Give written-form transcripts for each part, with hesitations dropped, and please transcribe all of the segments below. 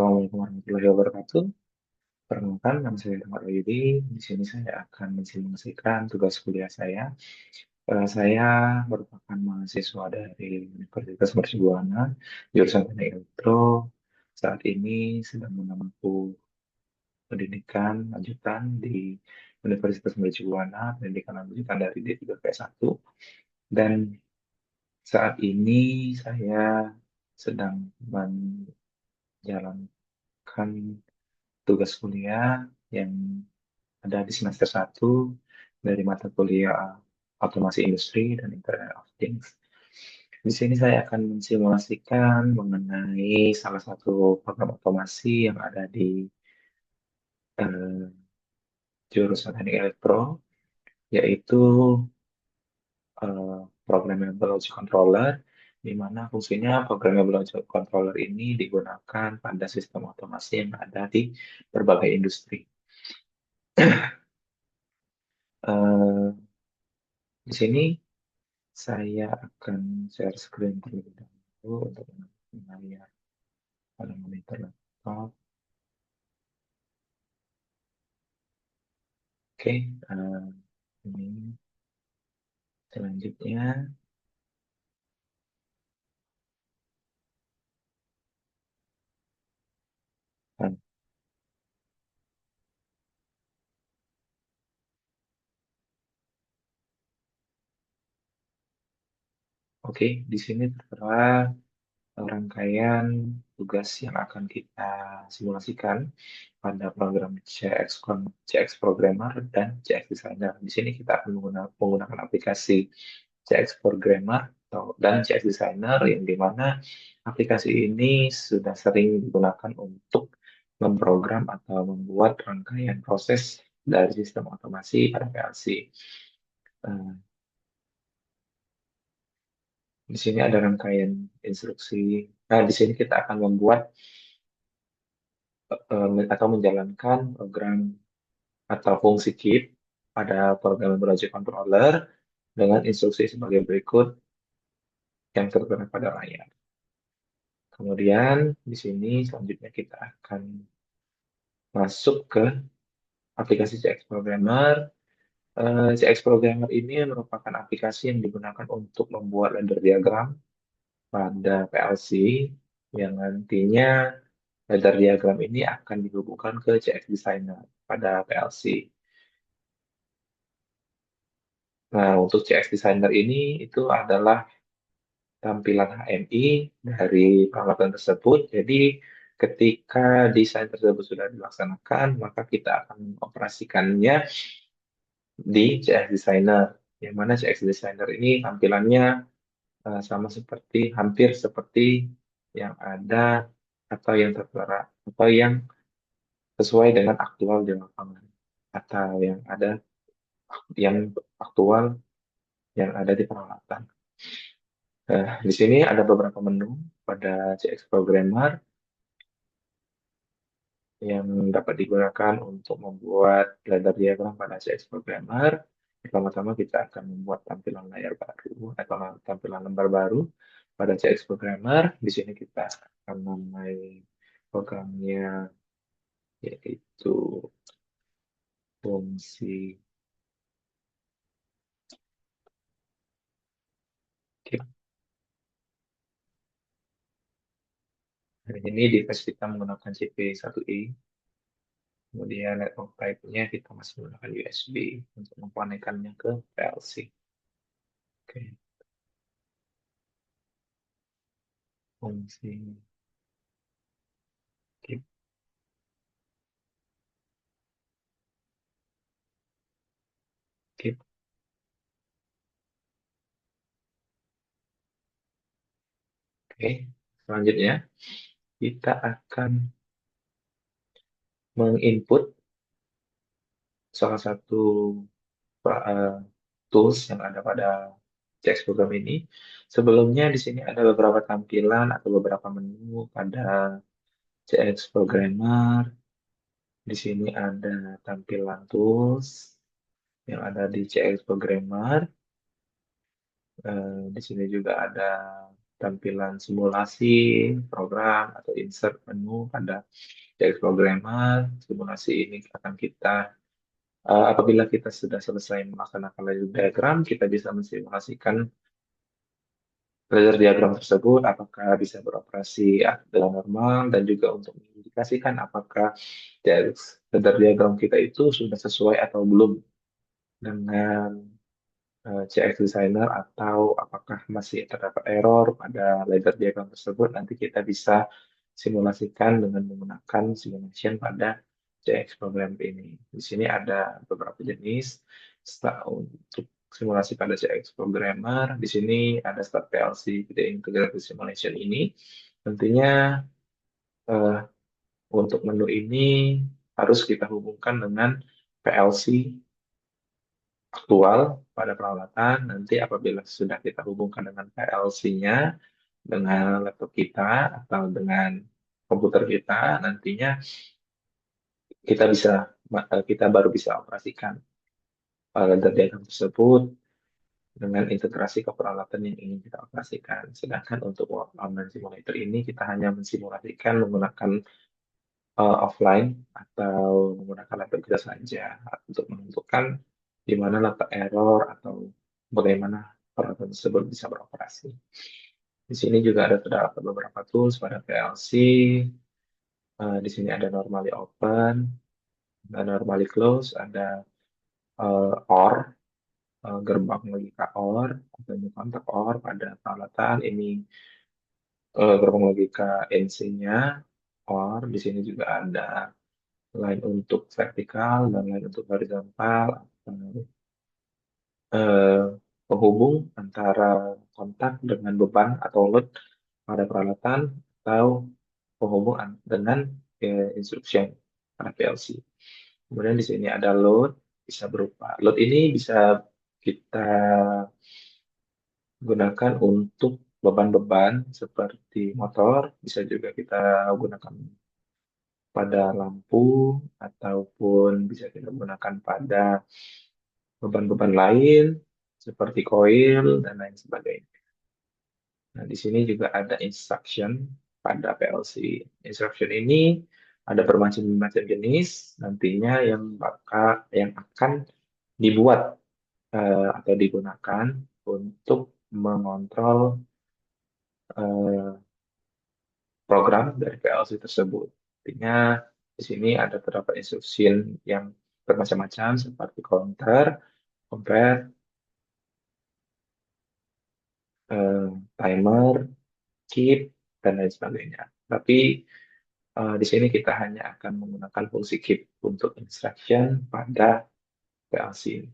Assalamualaikum warahmatullahi wabarakatuh. Perkenalkan, nama saya Ahmad Wahyudi. Di sini saya akan mensimulasikan tugas kuliah saya. Saya merupakan mahasiswa dari Universitas Mercubuana, jurusan Teknik Elektro. Saat ini sedang menempuh pendidikan lanjutan di Universitas Mercubuana, pendidikan lanjutan dari D3P1. Dan saat ini saya sedang menjalankan tugas kuliah yang ada di semester 1 dari mata kuliah Otomasi Industri dan Internet of Things. Di sini saya akan mensimulasikan mengenai salah satu program otomasi yang ada di eh, jurusan Teknik Elektro, yaitu Programmable Logic Controller, di mana fungsinya Programmable Logic Controller ini digunakan pada sistem otomasi yang ada di berbagai industri. Eh, di sini saya akan share screen terlebih dahulu untuk layar pada monitor laptop. Oke, ini selanjutnya. Nah, Oke, di sini tertera rangkaian tugas yang akan kita simulasikan pada program CX Programmer dan CX Designer. Di sini kita akan menggunakan aplikasi CX Programmer dan CX Designer yang dimana aplikasi ini sudah sering digunakan untuk memprogram atau membuat rangkaian proses dari sistem otomasi pada PLC. Eh, Di sini ada rangkaian instruksi. Nah, di sini kita akan membuat atau menjalankan program atau fungsi keep pada program Logic Controller dengan instruksi sebagai berikut yang tertera pada layar. Kemudian di sini selanjutnya kita akan masuk ke aplikasi CX Programmer. CX Programmer ini merupakan aplikasi yang digunakan untuk membuat ladder diagram pada PLC yang nantinya ladder diagram ini akan dihubungkan ke CX Designer pada PLC. Nah, untuk CX Designer ini itu adalah tampilan HMI dari peralatan tersebut. Jadi, ketika desain tersebut sudah dilaksanakan, maka kita akan mengoperasikannya di CX Designer. Yang mana CX Designer ini tampilannya sama seperti, hampir seperti yang ada atau yang tertera, atau yang sesuai dengan aktual di lapangan, atau yang ada yang aktual yang ada di peralatan. Di sini ada beberapa menu pada CX Programmer yang dapat digunakan untuk membuat ladder diagram pada CX Programmer. Pertama-tama kita akan membuat tampilan layar baru atau tampilan lembar baru pada CX Programmer. Di sini kita akan menamai programnya yaitu fungsi. Oke. Hari ini device kita menggunakan CP1i. Kemudian network type-nya kita masih menggunakan USB untuk mengkonekkannya ke PLC. Oke, fungsi keep. Keep. Oke, selanjutnya kita akan menginput salah satu uh, tools yang ada pada CX program ini. Sebelumnya di sini ada beberapa tampilan atau beberapa menu pada CX Programmer. Di sini ada tampilan tools yang ada di CX Programmer. Di sini juga ada tampilan simulasi program atau insert menu pada JX Programmer. Simulasi ini akan kita apabila kita sudah selesai melaksanakan layer diagram, kita bisa mensimulasikan laser diagram tersebut apakah bisa beroperasi dengan normal dan juga untuk mengindikasikan apakah laser diagram kita itu sudah sesuai atau belum dengan CX Designer atau apakah masih terdapat error pada laser diagram tersebut, nanti kita bisa simulasikan dengan menggunakan simulation pada CX program ini. Di sini ada beberapa jenis. Untuk simulasi pada CX Programmer, di sini ada Start PLC Video Integrated Simulation ini. Tentunya eh, untuk menu ini harus kita hubungkan dengan PLC aktual pada peralatan. Nanti apabila sudah kita hubungkan dengan PLC-nya, dengan laptop kita atau dengan komputer kita, nantinya kita bisa kita baru bisa operasikan laser diagram tersebut dengan integrasi ke peralatan yang ingin kita operasikan. Sedangkan untuk online simulator ini kita hanya mensimulasikan menggunakan offline atau menggunakan laptop kita saja untuk menentukan di mana letak error atau bagaimana peralatan tersebut bisa beroperasi. Di sini juga ada terdapat beberapa tools pada PLC. Di sini ada normally open, ada normally close, ada OR, gerbang logika OR, atau kontak OR pada peralatan. Ini gerbang logika NC-nya, OR. Di sini juga ada line untuk vertikal dan line untuk horizontal, eh, penghubung antara kontak dengan beban atau load pada peralatan atau penghubung dengan instruction pada PLC. Kemudian di sini ada load, bisa berupa load ini bisa kita gunakan untuk beban-beban seperti motor, bisa juga kita gunakan pada lampu ataupun bisa kita gunakan pada beban-beban lain seperti koil dan lain sebagainya. Nah, di sini juga ada instruction pada PLC. Instruction ini ada bermacam-macam jenis nantinya yang akan dibuat atau digunakan untuk mengontrol eh, program dari PLC tersebut. Artinya di sini ada terdapat instruction yang bermacam-macam seperti counter, compare, eh, timer, keep, dan lain sebagainya. Tapi di sini kita hanya akan menggunakan fungsi keep untuk instruction pada PLC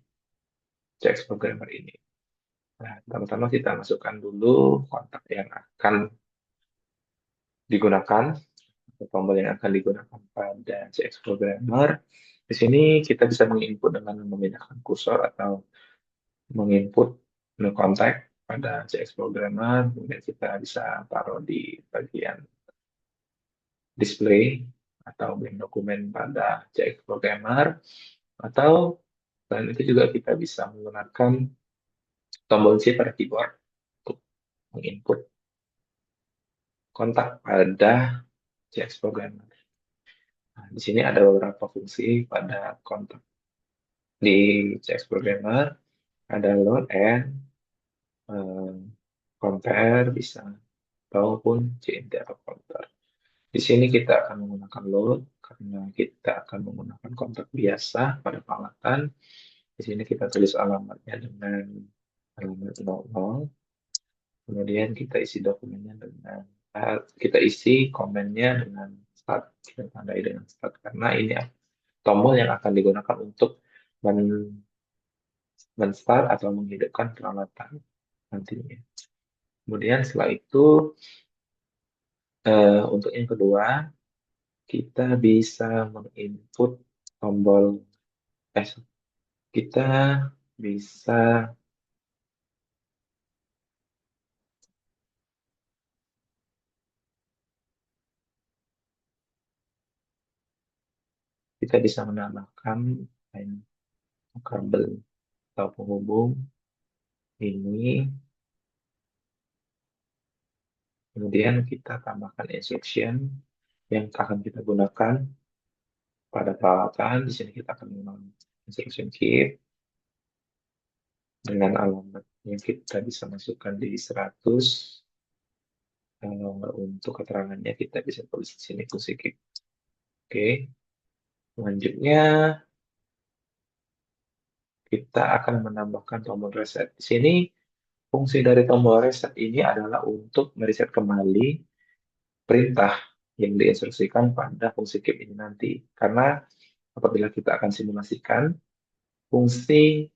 CX programmer ini. Nah, pertama-tama kita masukkan dulu kontak yang akan digunakan, atau tombol yang akan digunakan pada CX programmer. Di sini kita bisa menginput dengan memindahkan kursor atau menginput menu kontak pada CX programmer, kemudian kita bisa taruh di bagian display atau blank dokumen pada CX programmer, atau selain itu juga kita bisa menggunakan tombol C pada keyboard untuk menginput kontak pada CX programmer. Nah, di sini ada beberapa fungsi pada kontak di CX programmer, ada load and eh, compare bisa ataupun CNT atau counter. Di sini kita akan menggunakan load karena kita akan menggunakan kontak biasa pada peralatan. Di sini kita tulis alamatnya dengan alamat 00. Kemudian kita isi dokumennya dengan kita isi komennya dengan start. Kita tandai dengan start karena ini tombol yang akan digunakan untuk men-start atau menghidupkan peralatan nantinya. Kemudian setelah itu untuk yang kedua kita bisa menginput tombol eh, kita bisa kita bisa menambahkan kabel atau penghubung ini Kemudian kita tambahkan instruction yang akan kita gunakan pada peralatan. Di sini kita akan menggunakan instruction kit dengan alamat yang kita bisa masukkan di 100. Untuk keterangannya kita bisa tulis di sini fungsi kit. Oke, selanjutnya kita akan menambahkan tombol reset. Di sini fungsi dari tombol reset ini adalah untuk mereset kembali perintah yang diinstruksikan pada fungsi keep ini nanti. Karena apabila kita akan simulasikan, fungsi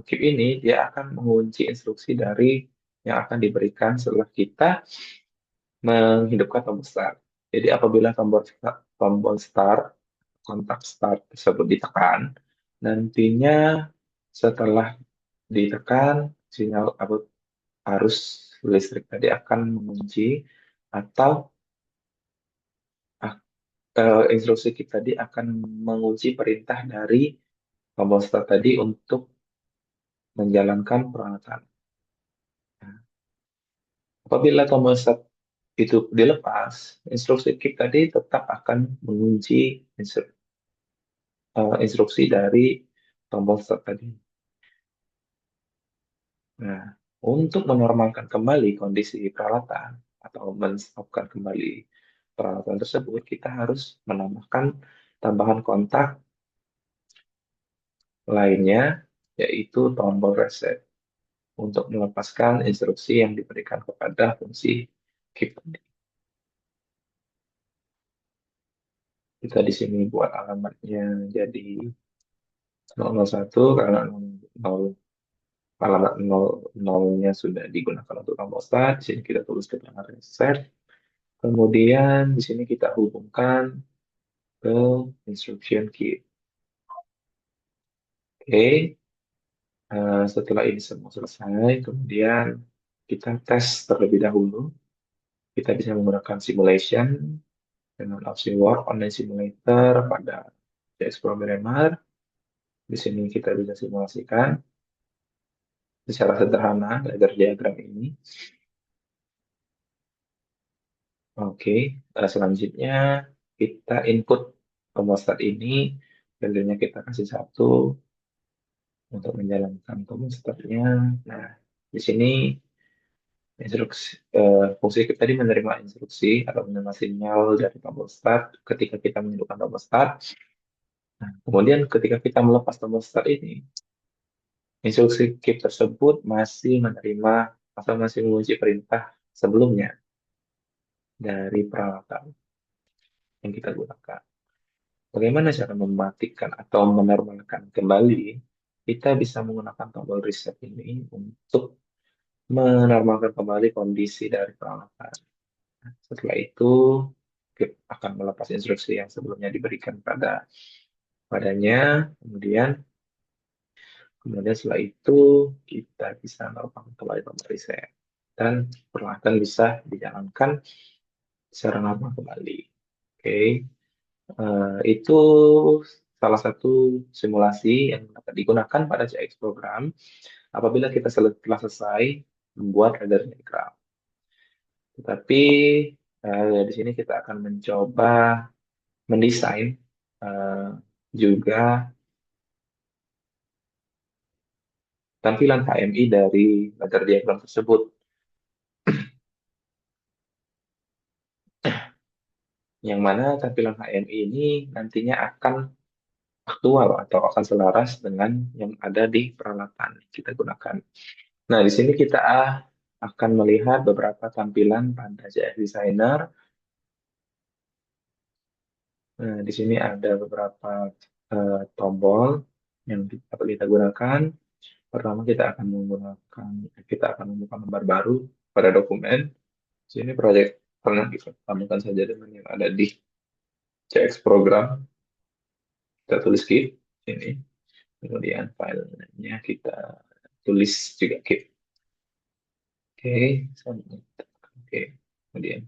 keep ini dia akan mengunci instruksi dari yang akan diberikan setelah kita menghidupkan tombol start. Jadi apabila tombol start, kontak start tersebut ditekan, nantinya setelah ditekan, sinyal arus listrik tadi akan mengunci atau instruksi kita tadi akan mengunci perintah dari tombol start tadi untuk menjalankan peralatan. Nah, apabila tombol start itu dilepas, instruksi keep tadi tetap akan mengunci instruksi dari tombol start tadi. Nah, untuk menormalkan kembali kondisi peralatan atau menstopkan kembali peralatan tersebut, kita harus menambahkan tambahan kontak lainnya, yaitu tombol reset untuk melepaskan instruksi yang diberikan kepada fungsi keep. Kita di sini buat alamatnya jadi 001 karena 0, alamat 00-nya sudah digunakan untuk tombol start. Di sini kita tulis keterangan reset. Kemudian di sini kita hubungkan ke instruction key. Oke, setelah ini semua selesai, kemudian kita tes terlebih dahulu. Kita bisa menggunakan simulation dengan opsi Work Online Simulator pada JX Programmer. Di sini kita bisa simulasikan secara sederhana ladder diagram ini. Oke, selanjutnya kita input tombol start ini, value-nya kita kasih 1 untuk menjalankan tombol startnya. Nah, di sini fungsi kita tadi menerima instruksi atau menerima sinyal dari tombol start ketika kita menghidupkan tombol start. Nah, kemudian ketika kita melepas tombol start ini, instruksi keep tersebut masih menerima atau masih mengunci perintah sebelumnya dari peralatan yang kita gunakan. Bagaimana cara mematikan atau menormalkan kembali? Kita bisa menggunakan tombol reset ini untuk menormalkan kembali kondisi dari peralatan. Setelah itu, kita akan melepas instruksi yang sebelumnya diberikan padanya. Kemudian setelah itu kita bisa melakukan kembali tombol reset dan perlahan bisa dijalankan secara normal kembali. Oke, itu salah satu simulasi yang dapat digunakan pada CX program apabila kita telah selesai membuat radar diagram. Tetapi di sini kita akan mencoba mendesain eh, juga tampilan HMI dari radar diagram tersebut, yang mana tampilan HMI ini nantinya akan aktual atau akan selaras dengan yang ada di peralatan yang kita gunakan. Nah, di sini kita akan melihat beberapa tampilan pada JS Designer. Nah, di sini ada beberapa tombol yang dapat kita gunakan. Pertama kita akan membuka lembar baru pada dokumen. Di sini proyek pernah kita tambahkan saja dengan yang ada di CX program. Kita tulis kit ini. Kemudian filenya kita tulis juga kit. Oke, submit. Oke, kemudian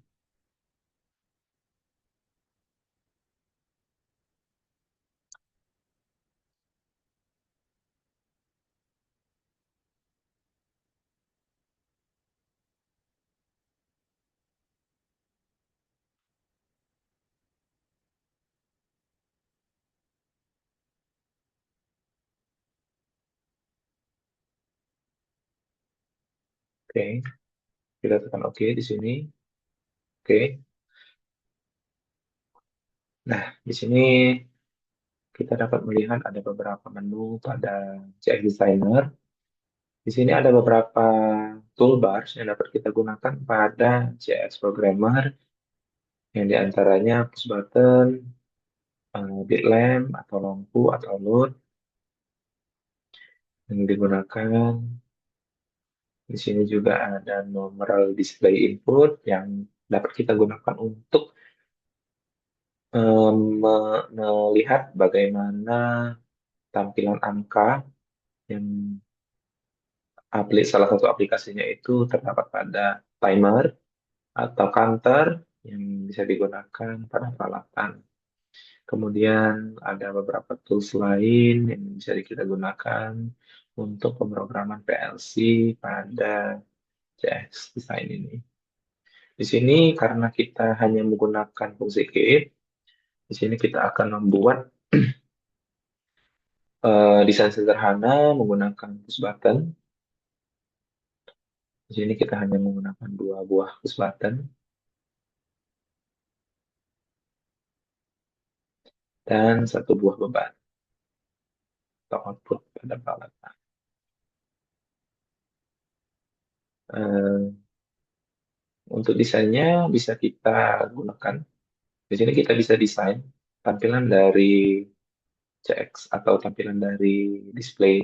Oke, kita tekan oke di sini. Oke. Nah, di sini kita dapat melihat ada beberapa menu pada CX Designer. Di sini ada beberapa toolbars yang dapat kita gunakan pada CX Programmer, yang diantaranya push button, bitlamp atau lampu atau load yang digunakan. Di sini juga ada numeral display input yang dapat kita gunakan untuk melihat bagaimana tampilan angka yang salah satu aplikasinya itu terdapat pada timer atau counter yang bisa digunakan pada peralatan. Kemudian ada beberapa tools lain yang bisa kita gunakan untuk pemrograman PLC pada CS Design ini. Di sini karena kita hanya menggunakan fungsi create, di sini kita akan membuat desain sederhana menggunakan push button. Di sini kita hanya menggunakan dua buah push button dan satu buah beban atau output pada peralatan. Eh, untuk desainnya bisa kita gunakan. Di sini kita bisa desain tampilan dari CX atau tampilan dari display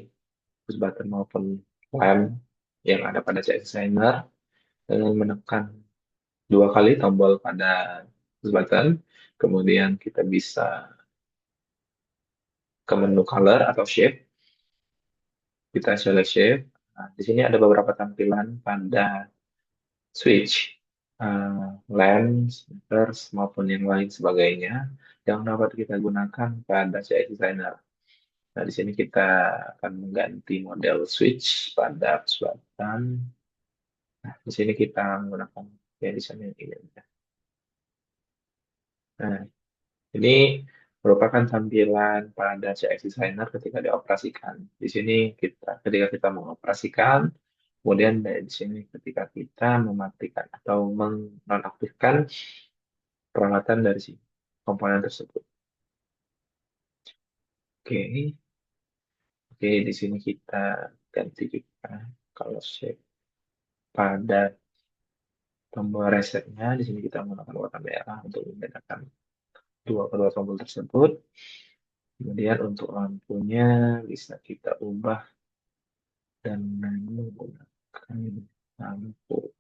push button maupun lamp yang ada pada CX Designer dengan menekan dua kali tombol pada push button. Kemudian kita bisa ke menu color atau shape, kita select shape. Nah, di sini ada beberapa tampilan pada switch, lens, meters, maupun yang lain sebagainya yang dapat kita gunakan pada CX Designer. Nah, di sini kita akan mengganti model switch pada selatan. Nah, di sini kita menggunakan ya di sana yang ini. Nah, ini merupakan tampilan pada CX Designer ketika dioperasikan. Di sini ketika kita mengoperasikan, kemudian di sini ketika kita mematikan atau menonaktifkan peralatan dari si komponen tersebut. Oke, oke di sini kita ganti juga kalau shape pada tombol resetnya. Di sini kita menggunakan warna merah untuk membedakan kedua tombol tersebut. Kemudian untuk lampunya bisa kita ubah dan menggunakan lampu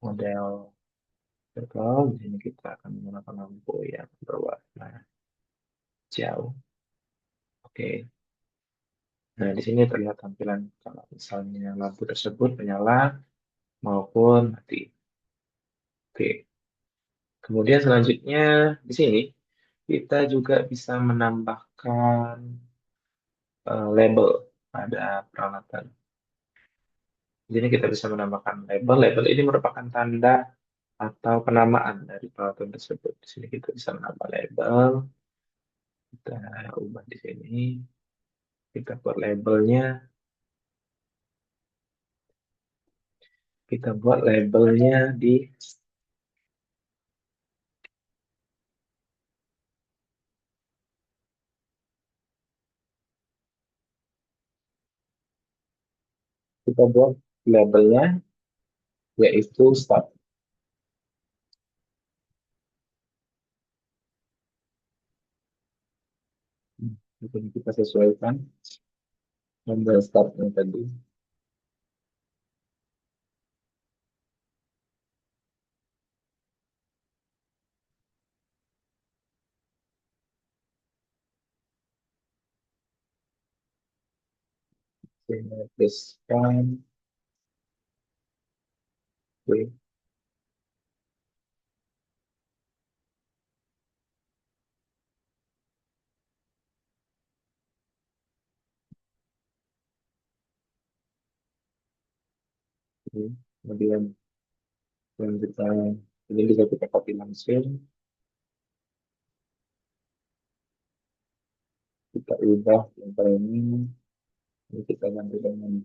model circle. Di sini kita akan menggunakan lampu yang berwarna hijau. Oke. Nah, di sini terlihat tampilan kalau misalnya lampu tersebut menyala maupun mati. Oke. Kemudian selanjutnya di sini kita juga bisa menambahkan label pada peralatan. Di sini kita bisa menambahkan label. Label ini merupakan tanda atau penamaan dari peralatan tersebut. Di sini kita bisa menambah label. Kita ubah di sini. Kita buat labelnya. Kita buat labelnya di kita buat labelnya yaitu start. Jadi kita sesuaikan label startnya tadi. Sehingga tuliskan wait. Kemudian selanjutnya ini bisa kita copy langsung. Kita ubah ini, kita ganti dengan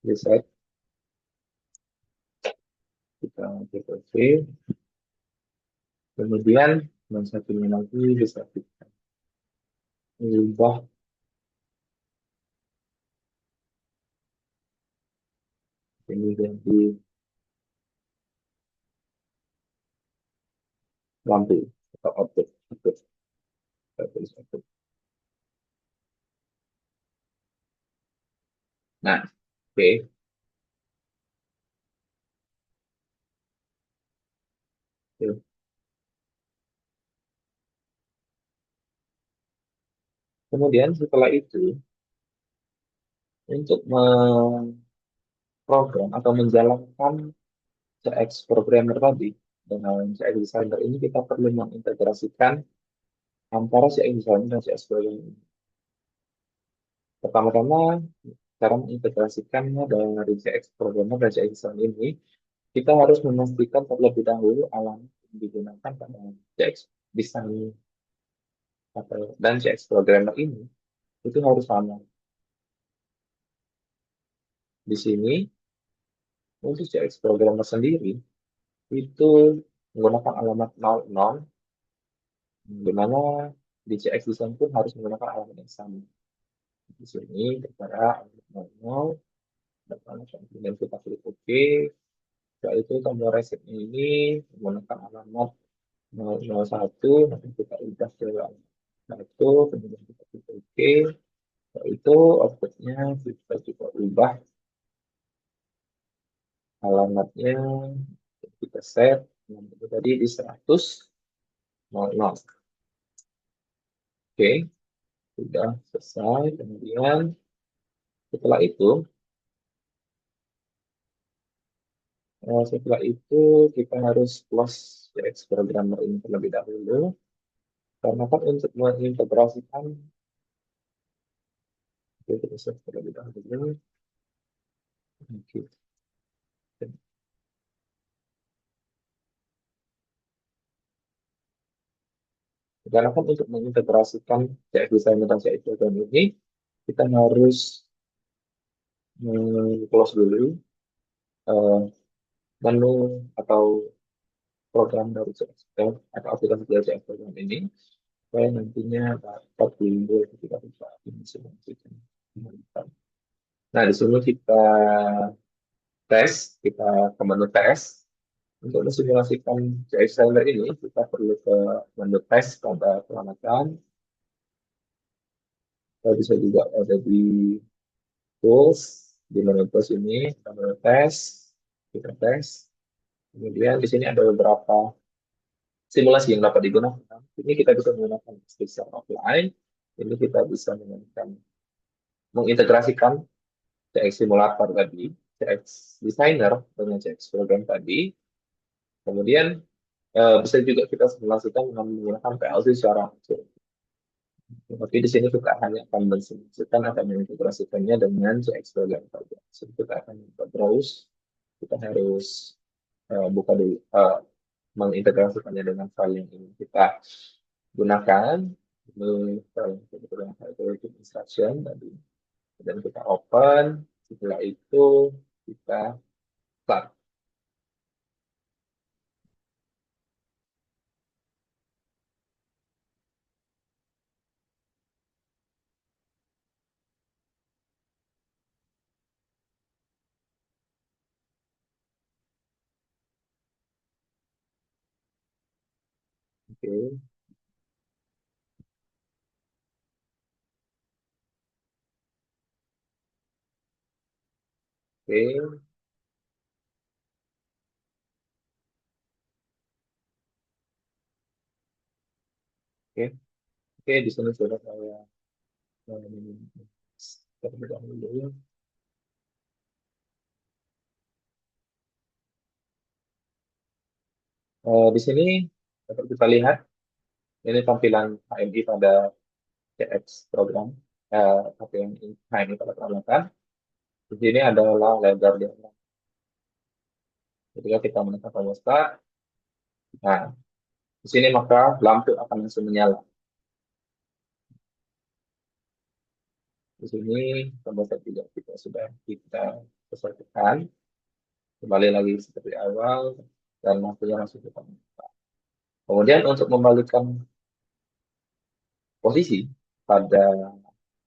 reset, kita save, kemudian yang satunya lagi bisa kita ubah ini jadi lampu atau output, output, output, output. Nah, oke. Oke. Kemudian setelah itu, untuk memprogram atau menjalankan CX programmer tadi dengan CX designer ini kita perlu mengintegrasikan antara CX designer dan CX programmer. Pertama-tama cara mengintegrasikannya dari CX programmer dan CX designer ini, kita harus memastikan terlebih dahulu alamat yang digunakan pada CX design dan CX programmer ini itu harus sama. Di sini untuk CX programmer sendiri itu menggunakan alamat 00, di mana di CX design pun harus menggunakan alamat yang sama. Di sini bicara alamat 00, dan kemudian kita klik OK. Setelah itu tombol resetnya ini menggunakan alamat 001, nanti kita ubah ke alamat 1, kemudian kita klik OK. Setelah itu outputnya kita coba ubah alamatnya, kita set, itu tadi di 100, 00. Oke, sudah selesai. Kemudian setelah itu kita harus close CX programmer ini terlebih dahulu. Karena kan untuk mengintegrasikan, kita bisa terlebih dahulu. Oke. Karena kan untuk mengintegrasikan CX designer dan CX programmer ini, kita harus close dulu eh, menu atau program dari CX atau aplikasi dari CX program ini, supaya nantinya dapat timbul ketika kita mensimulasikan. Nah, di sini kita tes, kita ke menu tes. Untuk mensimulasikan CX Seller ini, kita perlu ke menu tes pada peralatan. Kita bisa juga ada di tools, di menu tools ini, kita menu tes, kita tes. Kemudian di sini ada beberapa simulasi yang dapat digunakan. Ini kita bisa menggunakan secara offline. Ini kita bisa menggunakan mengintegrasikan CX simulator tadi, CX designer dengan CX program tadi. Kemudian bisa juga kita simulasikan dengan menggunakan PLC secara langsung. Tapi di sini kita hanya akan mensimulasikan atau mengintegrasikannya dengan CX program saja. Jadi kita akan buka browse, kita harus buka dulu, mengintegrasikannya dengan file yang ingin kita gunakan. Ini file yang kebetulan itu instruction tadi. Dan kita open, setelah itu kita start. Oke, oke, oke, oke. Di sini sudah saya terlebih dahulu. Di sini dapat kita lihat ini tampilan HMI pada CX program, tampilan HMI pada peralatan. Di sini adalah lebar diagram. Ketika kita menekan tombol start, nah Di sini maka lampu akan langsung menyala. Di sini pada saat tidak kita sudah kita selesaikan, kembali lagi seperti awal dan lampunya langsung kita nyala. Kemudian untuk membalikan posisi pada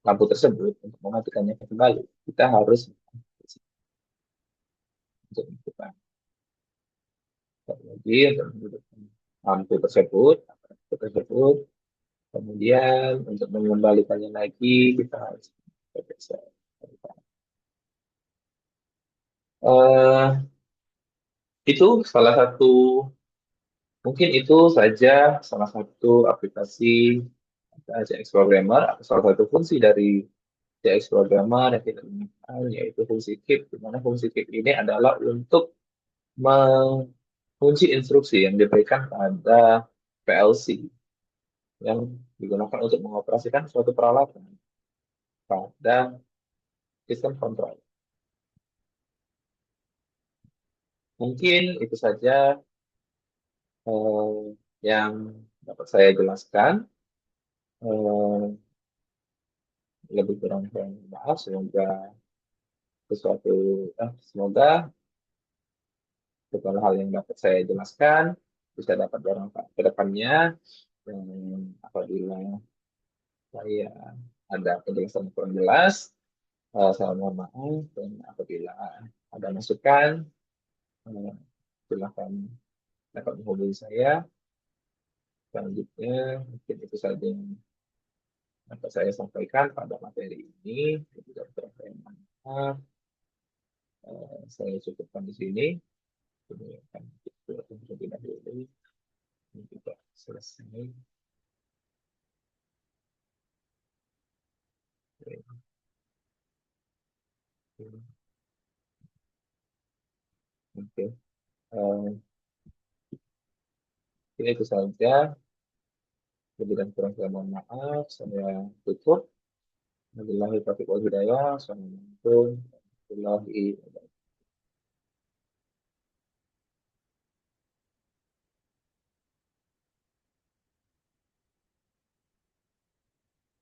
lampu tersebut untuk mematikannya kembali, kita harus untuk menentukan lagi untuk menentukan lampu tersebut. Kemudian untuk mengembalikannya lagi kita harus periksa. Eh, itu salah satu mungkin itu saja salah satu aplikasi JX Programmer atau salah satu fungsi dari JX Programmer yang kita gunakan yaitu fungsi keep, di mana fungsi keep ini adalah untuk mengunci instruksi yang diberikan pada PLC yang digunakan untuk mengoperasikan suatu peralatan pada sistem kontrol. Mungkin itu saja yang dapat saya jelaskan. Eh, Lebih kurang saya bahas, sesuatu, semoga segala hal yang dapat saya jelaskan bisa dapat bermanfaat ke depannya. Dan apabila saya ada penjelasan yang kurang jelas, saya mohon maaf. Dan apabila ada masukan, eh, silakan dapat menghubungi saya. Selanjutnya, mungkin itu saja yang dapat saya sampaikan pada materi ini. Tidak terlalu maaf. Saya cukupkan di sini. Kemudian kita terlebih dahulu. Ini juga selesai. Oke. Oke. Eh, Ini itu saja. Lebih dan kurang saya mohon maaf. Saya tutup. Wabillahi taufiq wal hidayah. Assalamualaikum warahmatullahi wabarakatuh.